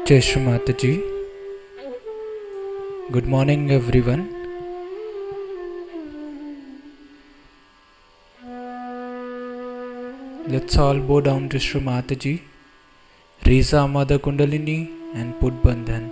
Jai Shri Mataji. Good morning everyone. Let's all bow down to Shri Mataji, raise our Mother Kundalini and put Bandhan.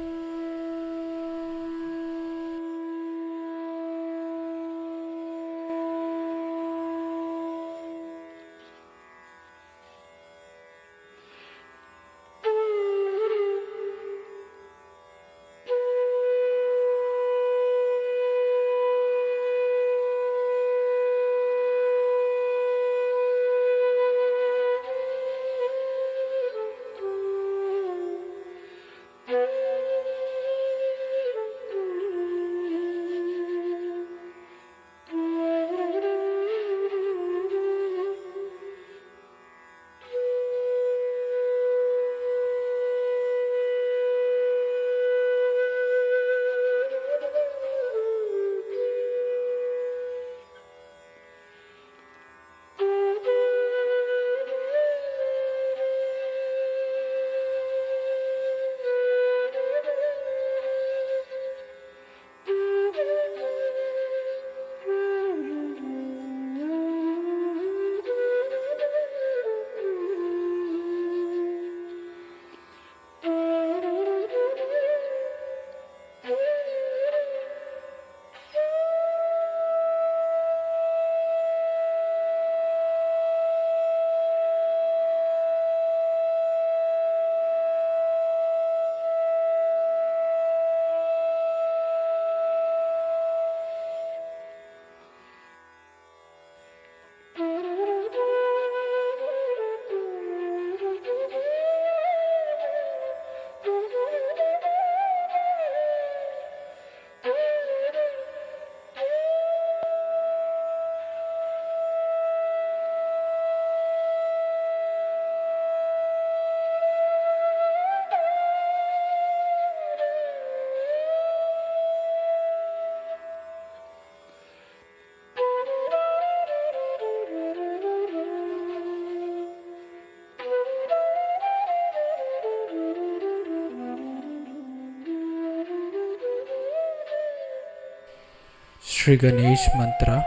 Shri Ganesh Mantra.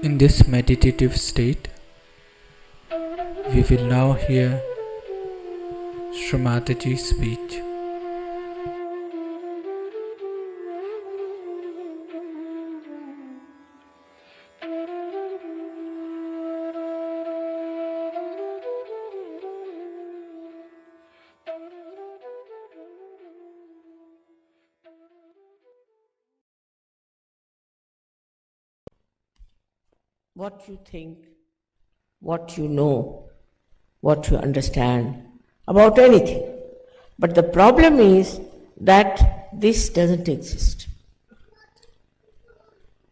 In this meditative state, we will now hear Shri Mataji's speech. What you think, what you know, what you understand about anything. But the problem is that this doesn't exist.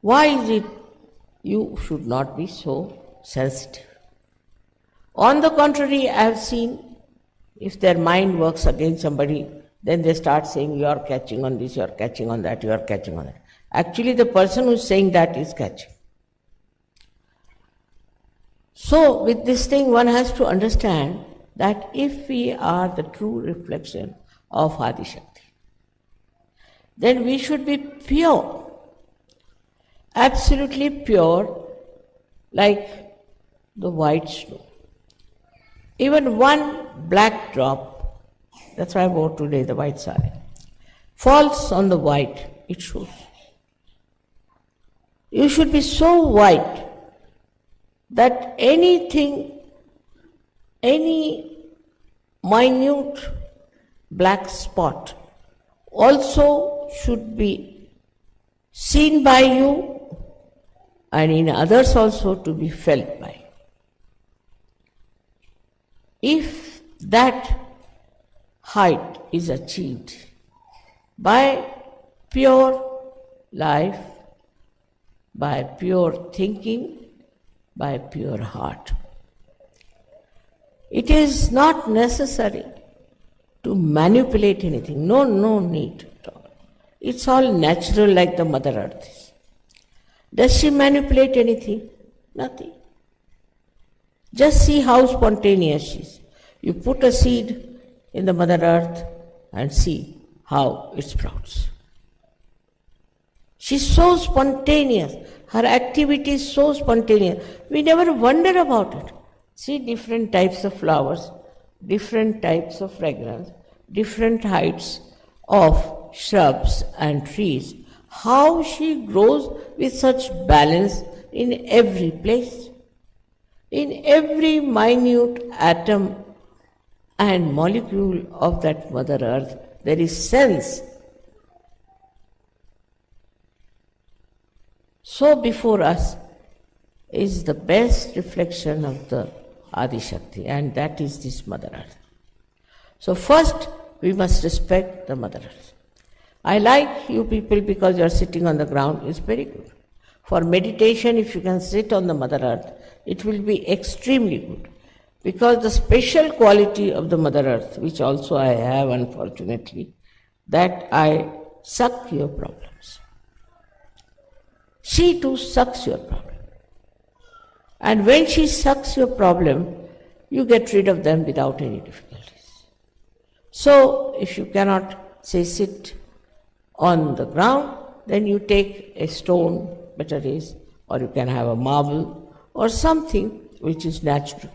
Why is it you should not be so sensitive? On the contrary, I have seen if their mind works against somebody, then they start saying, you are catching on this, you are catching on that, you are catching on that. Actually, the person who is saying that is catching. So, with this thing, one has to understand that if we are the true reflection of Adi Shakti, then we should be pure, absolutely pure, like the white snow. Even one black drop, that's why I wore today the white sari, falls on the white, it shows. You should be so white that anything, any minute black spot also should be seen by you and in others also to be felt by. If that height is achieved by pure life, by pure thinking, by pure heart. It is not necessary to manipulate anything. No need at all. It's all natural like the Mother Earth is. Does she manipulate anything? Nothing. Just see how spontaneous she is. You put a seed in the Mother Earth and see how it sprouts. She's so spontaneous. Her activity is so spontaneous. We never wonder about it. See different types of flowers, different types of fragrance, different heights of shrubs and trees. How she grows with such balance in every place. In every minute atom and molecule of that Mother Earth, there is sense. So before us is the best reflection of the Adi Shakti, and that is this Mother Earth. So first we must respect the Mother Earth. I like you people because you are sitting on the ground, it's very good. For meditation, if you can sit on the Mother Earth, it will be extremely good. Because the special quality of the Mother Earth, which also I have unfortunately, that I suck your problems. She too sucks your problem. And when she sucks your problem, you get rid of them without any difficulties. So, if you cannot, say, sit on the ground, then you take a stone, better is, or you can have a marble or something which is natural,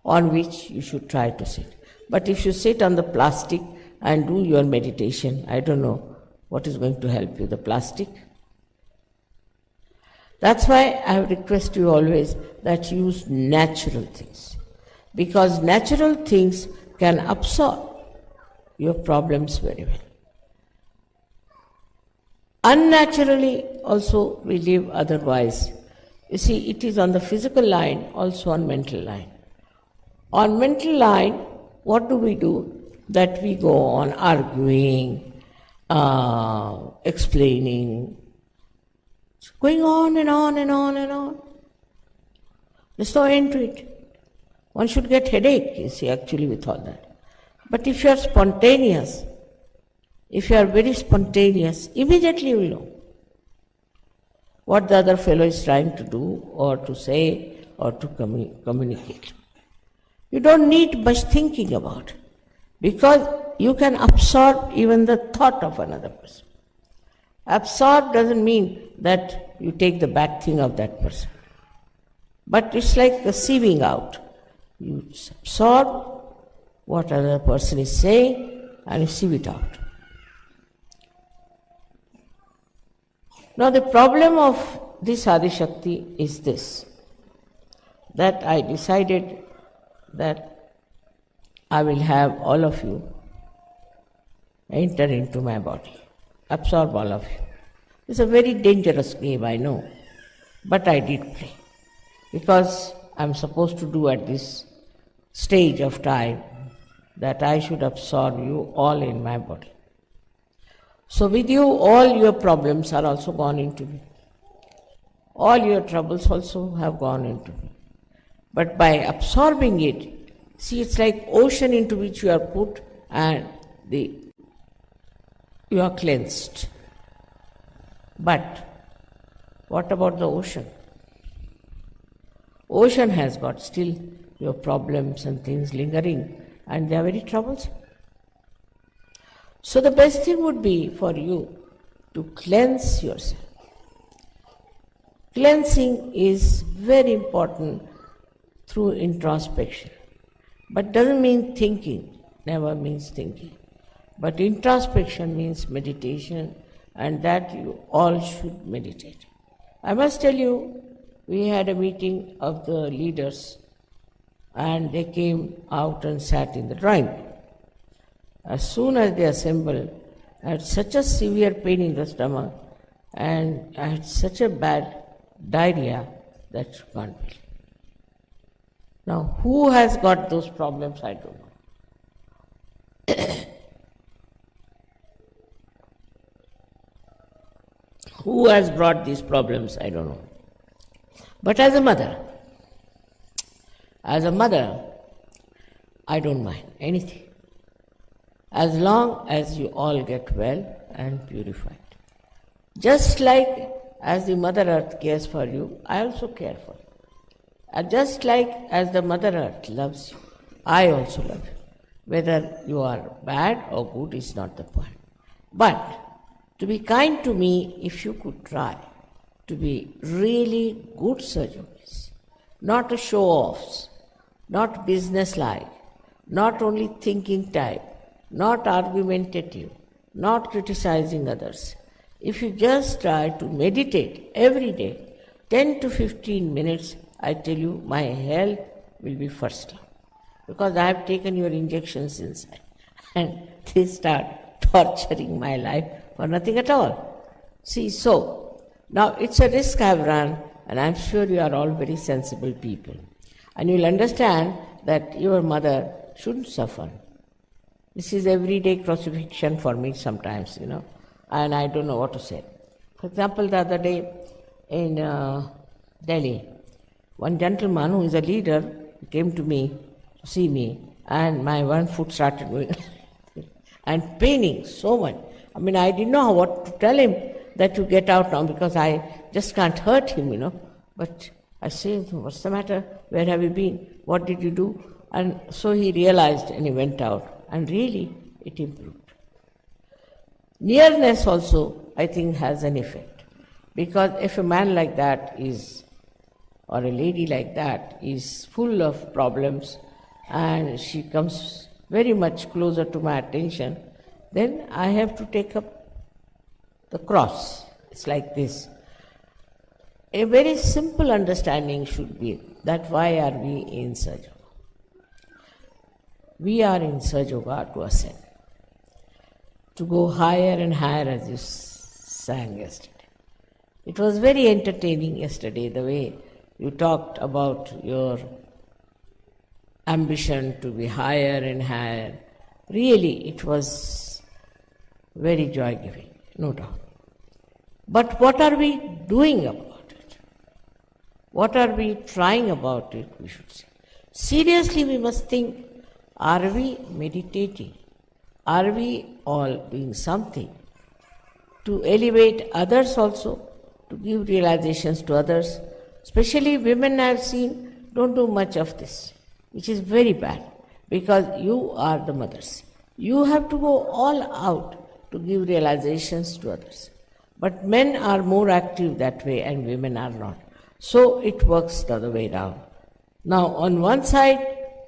on which you should try to sit. But if you sit on the plastic and do your meditation, I don't know what is going to help you, the plastic. That's why I request you always that you use natural things, because natural things can absorb your problems very well. Unnaturally also we live otherwise. You see, it is on the physical line, also on mental line. On mental line, what do? That we go on arguing, explaining, going on and on and on and on. There's no end to it. One should get headache, you see, actually with all that. But if you are spontaneous, if you are very spontaneous, immediately you will know what the other fellow is trying to do or to say or to communicate. You don't need much thinking about it, because you can absorb even the thought of another person. Absorb doesn't mean that you take the bad thing of that person, but it's like a sieving out. You absorb what another person is saying and you sieve it out. Now the problem of this Adi Shakti is this, that I decided that I will have all of you enter into my body, absorb all of you. It's a very dangerous game, I know, but I did play, because I'm supposed to do at this stage of time that I should absorb you all in my body. So with you, all your problems are also gone into me. All your troubles also have gone into me. But by absorbing it, see, it's like ocean into which you are put and you are cleansed. But what about the ocean? Ocean has got still your problems and things lingering, and they are very troublesome. So the best thing would be for you to cleanse yourself. Cleansing is very important through introspection, but doesn't mean thinking, never means thinking. But introspection means meditation, and that you all should meditate. I must tell you, we had a meeting of the leaders, and they came out and sat in the drawing room. As soon as they assembled, I had such a severe pain in the stomach and I had such a bad diarrhea that you can't believe. Now, who has got those problems, I don't know. Who has brought these problems, I don't know. But as a mother, I don't mind anything. as long as you all get well and purified. Just like as the Mother Earth cares for you, I also care for you. And just like as the Mother Earth loves you, I also love you. Whether you are bad or good is not the point. But to be kind to me, if you could try to be really good Sahaja-yogis, not a show-offs, not business-like, not only thinking type, not argumentative, not criticizing others. If you just try to meditate every day, 10 to 15 minutes, I tell you, my health will be first class. Because I have taken your injections inside and they start torturing my life for nothing at all. See, so, now it's a risk I've run, and I'm sure you are all very sensible people. And you'll understand that your mother shouldn't suffer. This is everyday crucifixion for me sometimes, and I don't know what to say. For example, the other day in Delhi, one gentleman who is a leader came to me to see me, and my one foot started going and paining so much. I mean, I didn't know what to tell him, that you get out now, because I just can't hurt him, But I say, what's the matter? Where have you been? What did you do? And so he realized and he went out, and really it improved. Nearness also, I think, has an effect. Because if a man like that is, or a lady like that is full of problems, and she comes very much closer to my attention, then I have to take up the cross. It's like this. A very simple understanding should be that why are we in Sahaja Yoga? We are in Sahaja Yoga to ascend, to go higher and higher, as you sang yesterday. It was very entertaining yesterday, the way you talked about your ambition to be higher and higher. Really, it was very joy-giving, no doubt. But what are we doing about it? What are we trying about it, we should say? Seriously, we must think, are we meditating? Are we all doing something to elevate others also, to give realizations to others? Especially women, I have seen, don't do much of this, which is very bad, because you are the mothers. You have to go all out to give realizations to others. But men are more active that way and women are not. So it works the other way around. Now, on one side,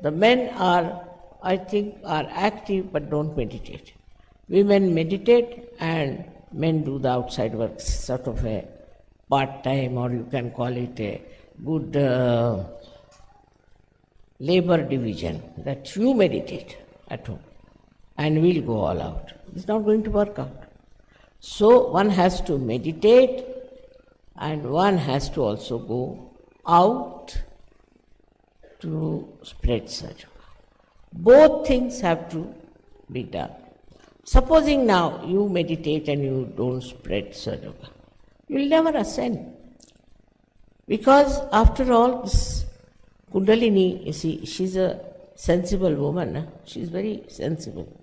the men are, I think, are active but don't meditate. Women meditate and men do the outside work, sort of a part-time, or you can call it a good labor division, that you meditate at home and we'll go all out. It's not going to work out. So one has to meditate and one has to also go out to spread Sahaja Yoga. Both things have to be done. Supposing now you meditate and you don't spread Sahaja Yoga, you will never ascend. Because after all, this Kundalini, you see, she's a sensible woman. She's very sensible.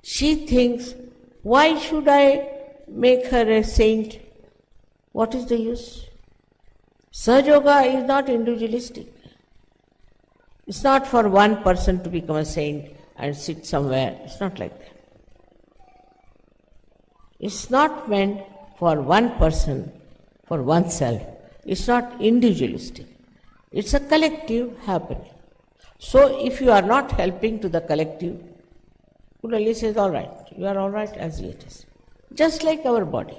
She thinks, why should I make her a saint? What is the use? Sahaja Yoga is not individualistic. It's not for one person to become a saint and sit somewhere. It's not like that. It's not meant for one person, for oneself. It's not individualistic. It's a collective happening. So if you are not helping to the collective, Kundalini says, all right, you are all right as it is. Just like our body.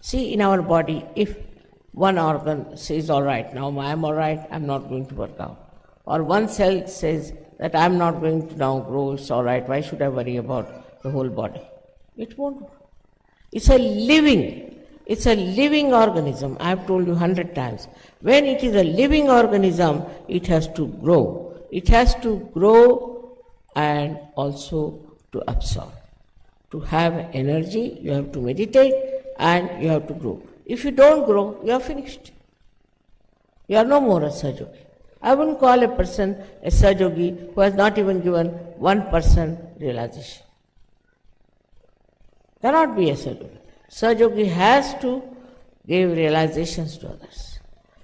See, in our body, if one organ says, all right, now I am all right, I am not going to work out. Or one cell says that I am not going to now grow, it's all right, why should I worry about the whole body? It won't work. It's a living organism. I have told you 100 times. When it is a living organism, it has to grow. It has to grow and also to absorb. To have energy, you have to meditate and you have to grow. If you don't grow, you are finished. You are no more a Sahaja Yogi. I wouldn't call a person a Sahaja Yogi who has not even given 1% realization. Cannot be a Sahajogi. Sahajogi has to give realizations to others.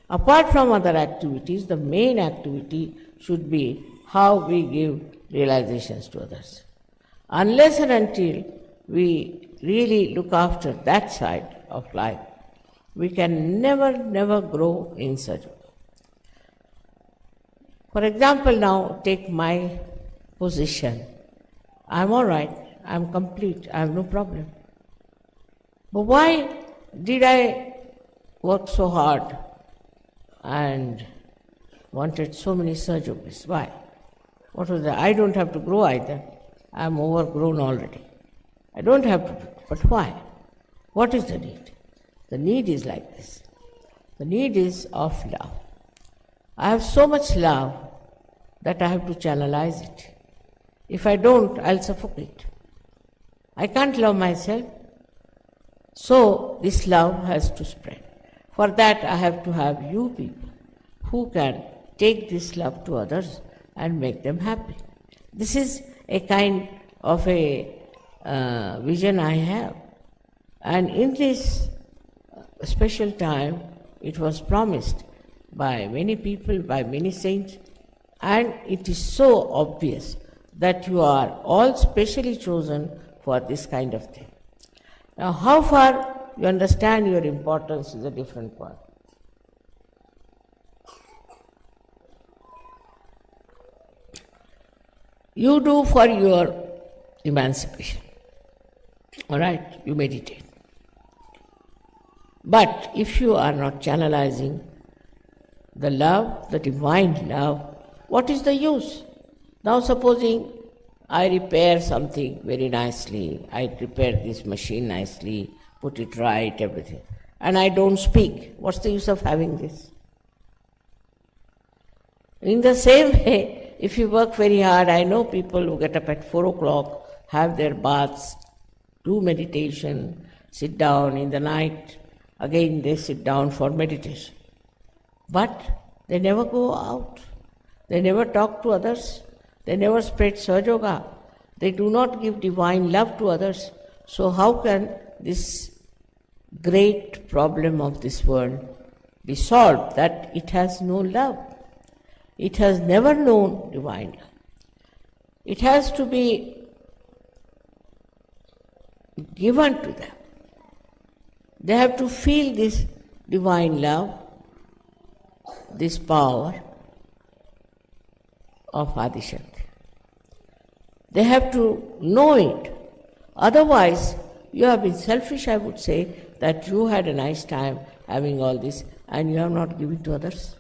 Apart from other activities, the main activity should be how we give realizations to others. Unless and until we really look after that side of life, we can never grow in Sahajogi. For example, now take my position. I'm all right, I'm complete, I have no problem. But why did I work so hard and wanted so many Sahajogis? Why? What was that? I don't have to grow either. I'm overgrown already. I don't have to do it. But why? What is the need? The need is like this. The need is of love. I have so much love that I have to channelize it. If I don't, I'll suffocate. I can't love myself. So this love has to spread. For that, I have to have you people who can take this love to others and make them happy. This is a kind of a vision I have. And in this special time, it was promised by many people, by many saints, and it is so obvious that you are all specially chosen for this kind of thing. Now, how far you understand your importance is a different point. You do for your emancipation. All right, you meditate. But if you are not channelizing the love, the divine love, what is the use? Now supposing I repair something very nicely, I repair this machine nicely, put it right, everything, and I don't speak. What's the use of having this? In the same way, if you work very hard, I know people who get up at 4 o'clock, have their baths, do meditation, sit down in the night, again they sit down for meditation. But they never go out. They never talk to others. They never spread Sahajoga. They do not give divine love to others. So how can this great problem of this world be solved, that it has no love? It has never known divine love. It has to be given to them. They have to feel this divine love, this power of Adishanti. They have to know it. Otherwise, you have been selfish, I would say, that you had a nice time having all this and you have not given to others.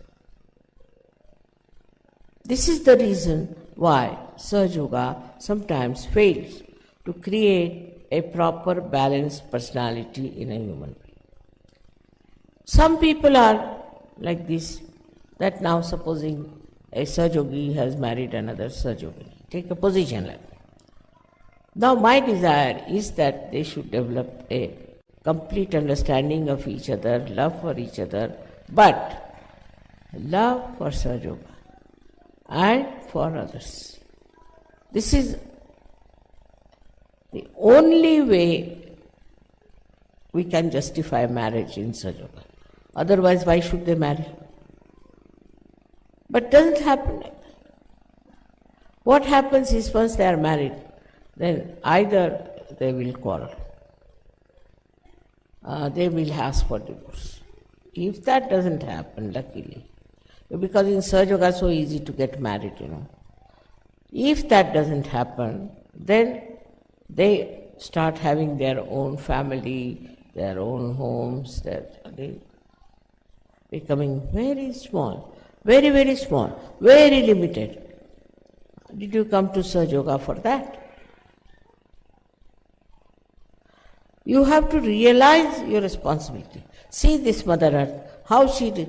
This is the reason why Sahajoga sometimes fails to create a proper balanced personality in a human being. Some people are like this, that now supposing a Sahajogi has married another Sahajogi. Take a position like that. Now my desire is that they should develop a complete understanding of each other, love for each other, but love for Sahajoga and for others. This is the only way we can justify marriage in Sahajoga. Otherwise, why should they marry? But it doesn't happen like that. What happens is once they are married, then either they will quarrel, they will ask for divorce. If that doesn't happen, luckily, because in Sahajoga it's so easy to get married, If that doesn't happen, then they start having their own family, their own homes, they becoming very small, very small, very limited. Did you come to Sahajoga for that? You have to realize your responsibility. See this Mother Earth, how she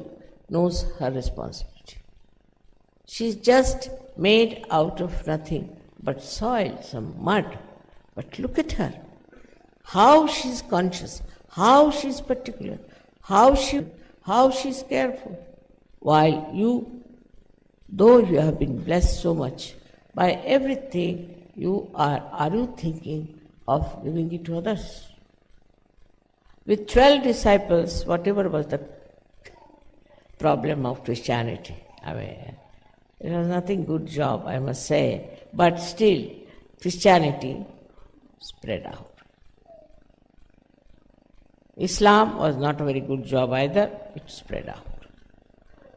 knows her responsibility. She's just made out of nothing but soil, some mud. But look at her, how she's conscious, how she's particular, how she's careful. While you, though you have been blessed so much by everything, are you thinking of giving it to others. With 12 disciples, whatever was the problem of Christianity, I mean, it was nothing good job, I must say, but still Christianity spread out. Islam was not a very good job either, it spread out.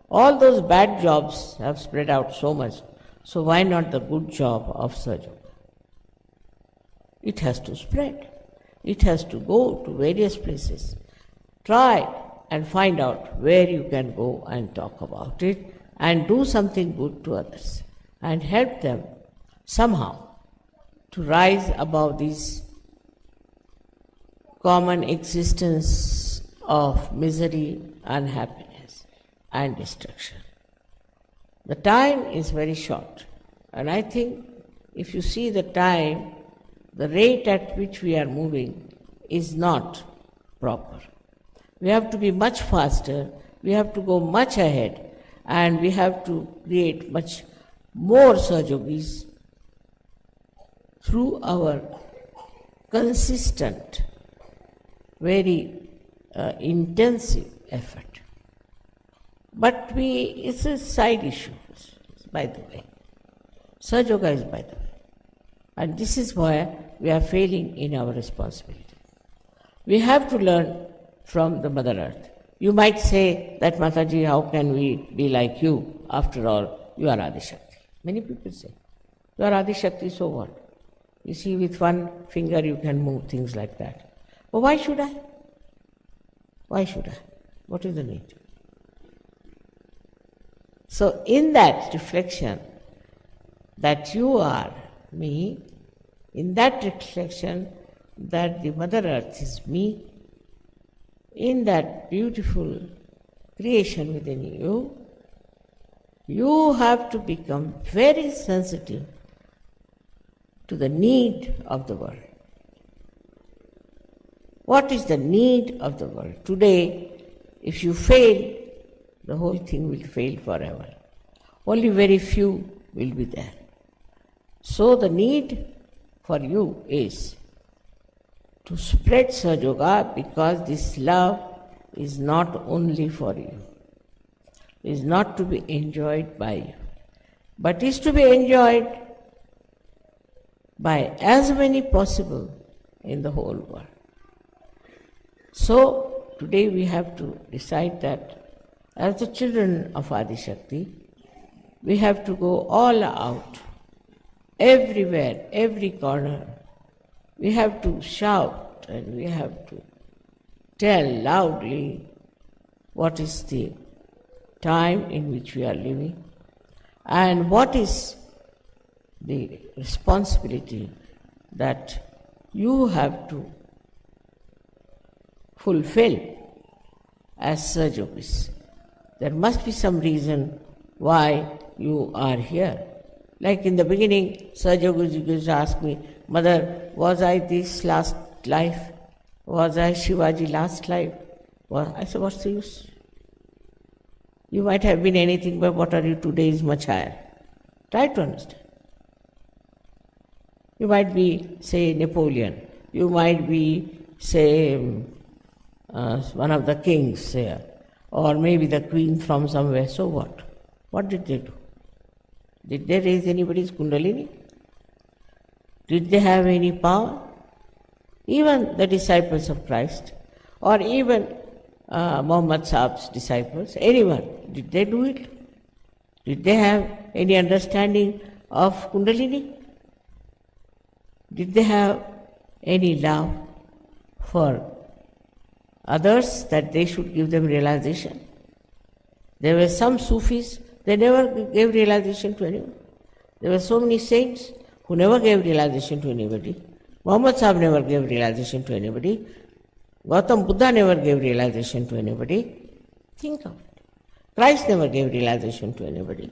All those bad jobs have spread out so much, so why not the good job of Sahaja? It has to spread. It has to go to various places. Try and find out where you can go and talk about it and do something good to others and help them somehow to rise above this common existence of misery, unhappiness and destruction. The time is very short, and I think if you see the time, the rate at which we are moving is not proper. We have to be much faster, we have to go much ahead, and we have to create much more Sahajogis through our consistent, very intensive effort. But it's a side issue, by the way. Sahajoga is by the way. And this is why we are failing in our responsibility. We have to learn from the Mother Earth. You might say that, Mataji, how can we be like you? After all, you are Adi Shakti. Many people say, you are Adi Shakti, so what? You see, with one finger you can move things like that. But why should I? Why should I? What is the need? So in that reflection that you are me, in that reflection that the Mother Earth is me, in that beautiful creation within you, you have to become very sensitive to the need of the world. What is the need of the world? Today, if you fail, the whole thing will fail forever. Only very few will be there. So the need for you is to spread Sahajoga, because this love is not only for you, is not to be enjoyed by you, but is to be enjoyed by as many possible in the whole world. So today we have to decide that as the children of Adi Shakti, we have to go all out, everywhere, every corner. We have to shout and we have to tell loudly what is the time in which we are living and what is the responsibility that you have to fulfill as Sahajogis. There must be some reason why you are here. Like in the beginning, Sahajogis used to ask me, Mother, was I this last life? Was I Shivaji last life? Well, I said, what's the use? You might have been anything, but what are you today is much higher. Try to understand. You might be, say, Napoleon. You might be, say, one of the kings here. Or maybe the queen from somewhere. So what? What did they do? Did they raise anybody's Kundalini? Did they have any power? Even the disciples of Christ, or even Muhammad Sahab's disciples, anyone, did they do it? Did they have any understanding of Kundalini? Did they have any love for others that they should give them realization? There were some Sufis, they never gave realization to anyone. There were so many saints who never gave realization to anybody. Muhammad Sahib never gave realization to anybody. Gautam Buddha never gave realization to anybody. Think of it. Christ never gave realization to anybody.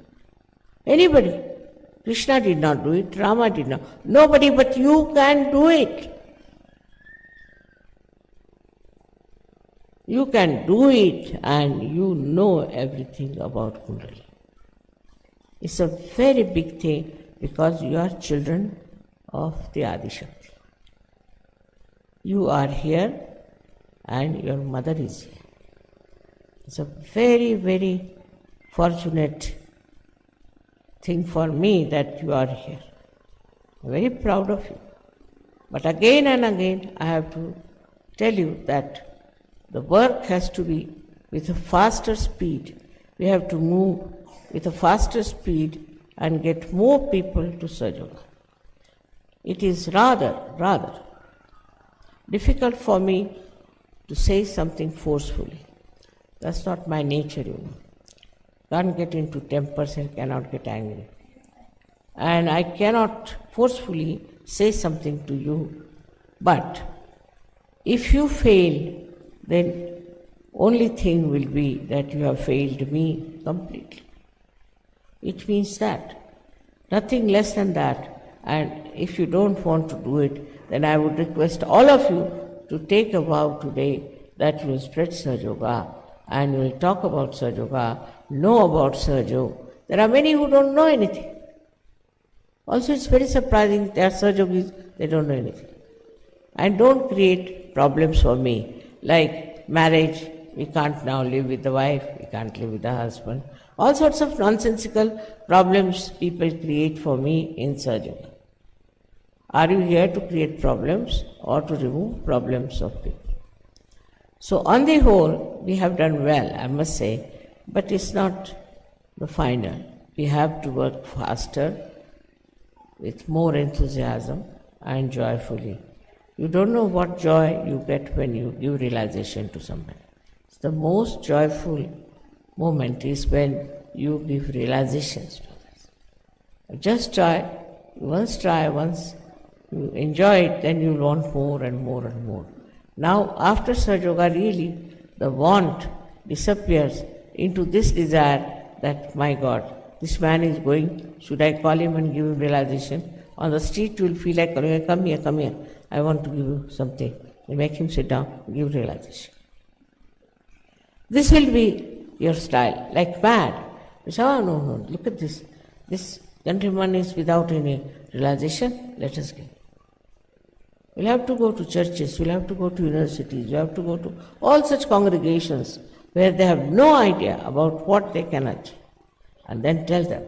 Anybody. Krishna did not do it, Rama did not. Nobody but you can do it. You can do it and you know everything about Kundalini. It's a very big thing because you are children of the Adi Shakti. you are here and your mother is here. It's a very, very fortunate thing for me that you are here. I'm very proud of you. But again and again, I have to tell you that the work has to be with a faster speed. We have to move with a faster speed and get more people to Sahaja Yoga. It is rather difficult for me to say something forcefully. That's not my nature, you know. Can't get into tempers and cannot get angry. And I cannot forcefully say something to you. But if you fail, then only thing will be that you have failed me completely. It means that. Nothing less than that. And if you don't want to do it, then I would request all of you to take a vow today that you will spread Sahaja Yoga and you will talk about Sahaja Yoga, know about Sahaja Yoga. There are many who don't know anything. Also, it's very surprising that Sahaja Yogis, they don't know anything. And don't create problems for me, like marriage, we can't now live with the wife, we can't live with the husband. All sorts of nonsensical problems people create for me in Sahaja Yoga. Are you here to create problems or to remove problems of people? So on the whole, we have done well, I must say, but it's not the final. We have to work faster, with more enthusiasm and joyfully. You don't know what joy you get when you give realization to somebody. It's the most joyful moment is when you give realizations to others. Just try, once you enjoy it, then you want more and more and more. Now, after Sahaja Yoga, really, the want disappears into this desire that, my God, this man is going, should I call him and give him realization? On the street, you will feel like, come here, I want to give you something. You make him sit down, give realization. This will be your style, like mad. You say, oh, no, look at this. This gentleman is without any realization, let us give. We'll have to go to churches, we'll have to go to universities, we'll have to go to all such congregations where they have no idea about what they can achieve. And then tell them,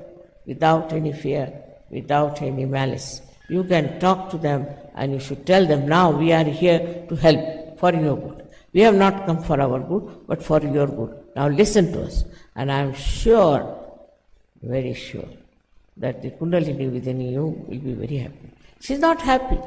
without any fear, without any malice. You can talk to them and you should tell them, now we are here to help for your good. We have not come for our good, but for your good. Now listen to us. And I am sure, very sure, that the Kundalini within you will be very happy. She is not happy.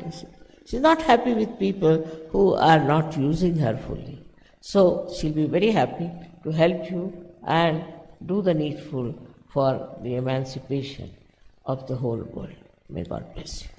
She is not happy with people who are not using her fully. So she will be very happy to help you and do the needful for the emancipation of the whole world. May God bless you.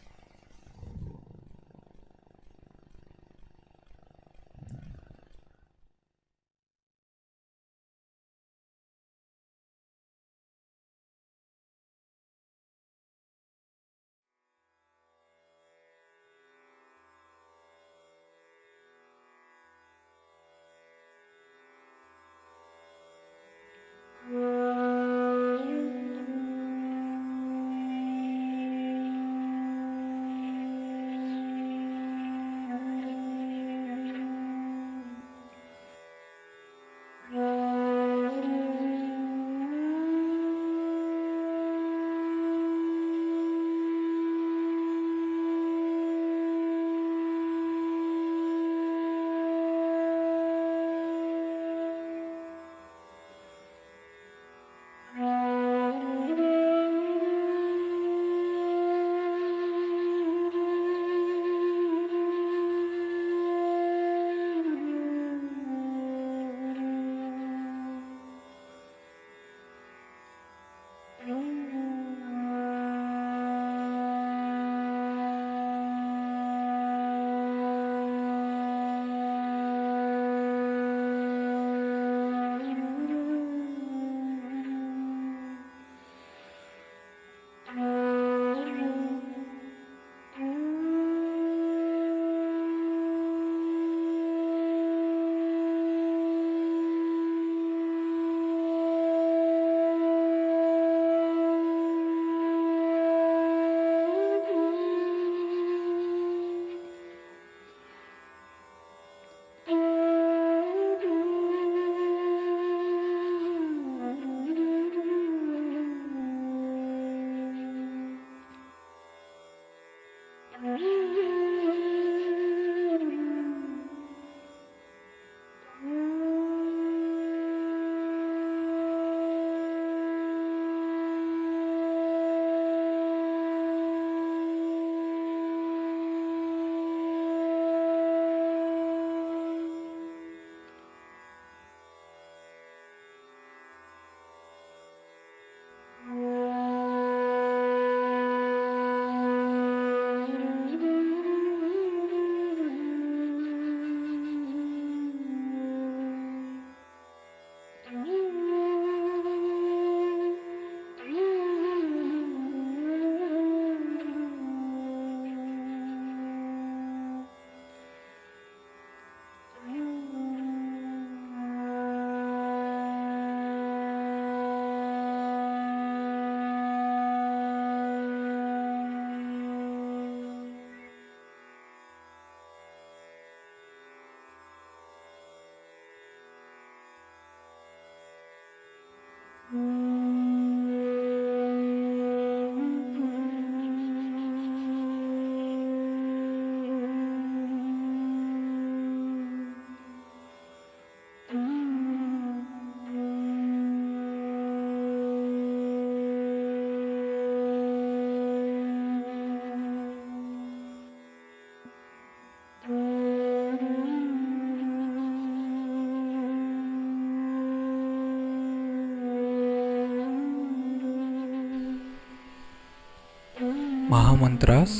महामंत्रास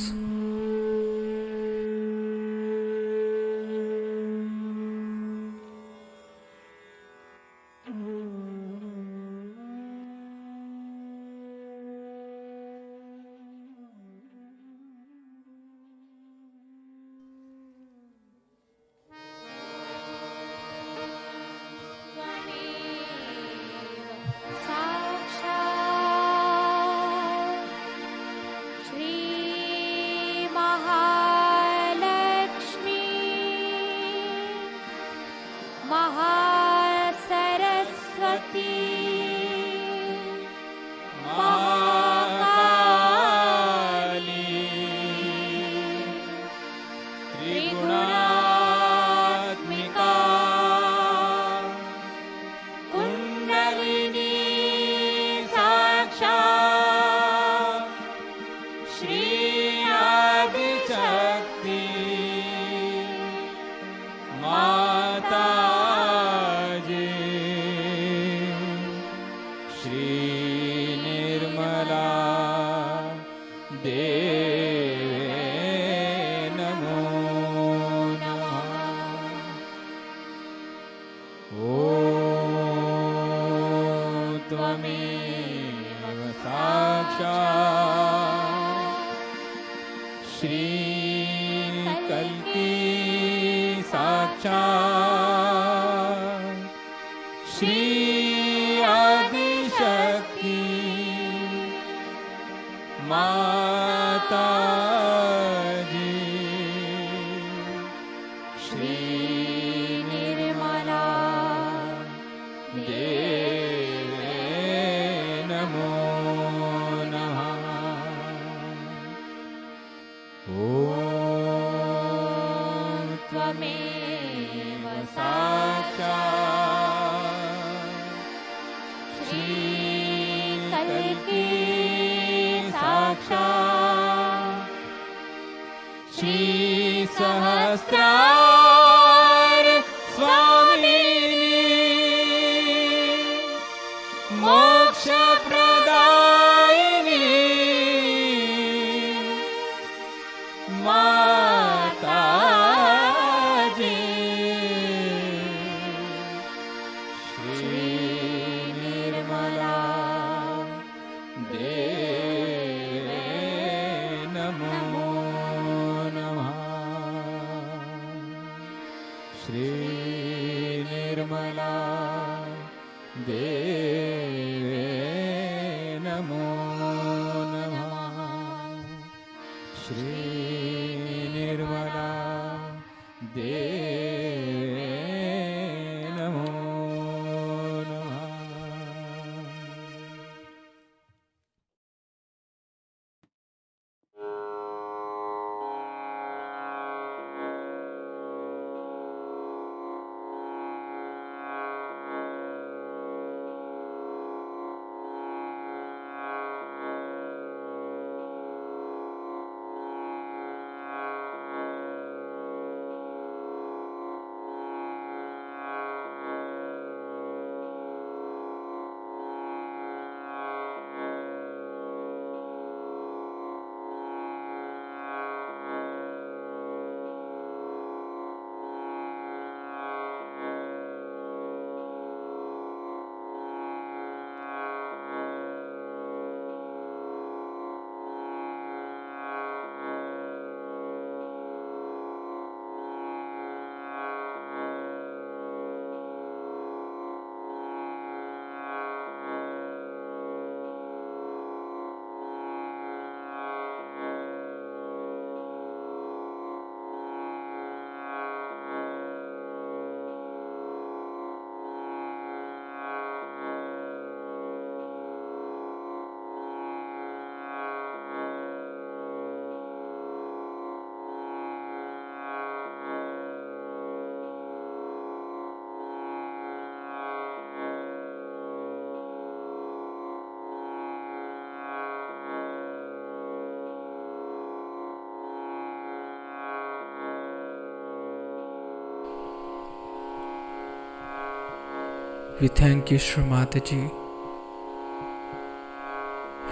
We thank you, Shri Mataji,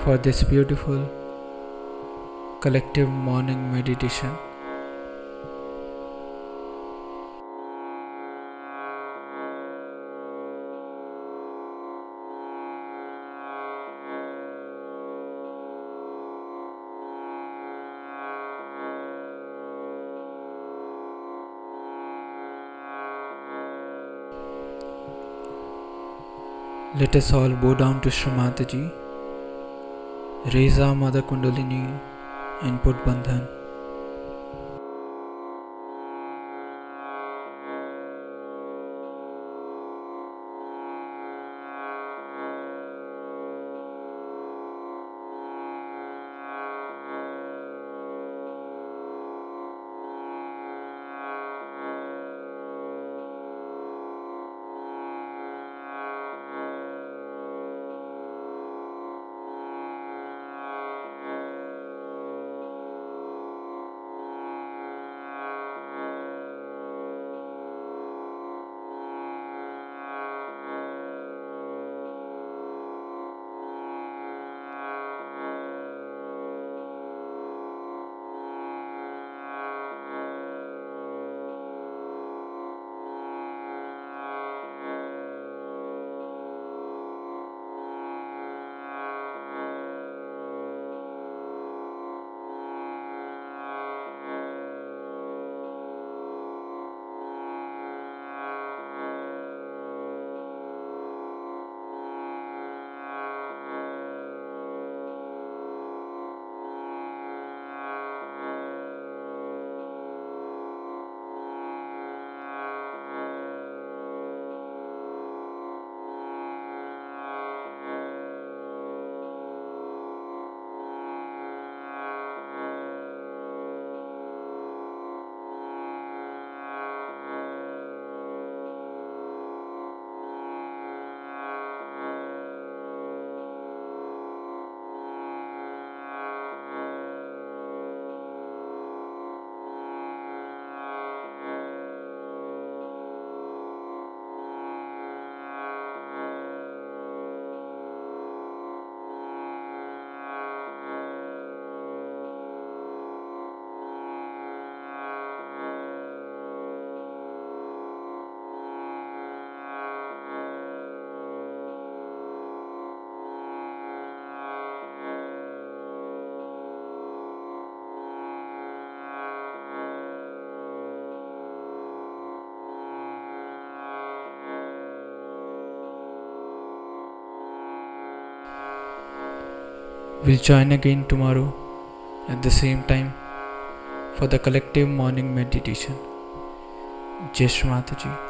for this beautiful collective morning meditation. Let us all bow down to Shri Mataji, raise our Mother Kundalini and put Bandhan. We'll join again tomorrow at the same time for the collective morning meditation. Jai Shri Mataji.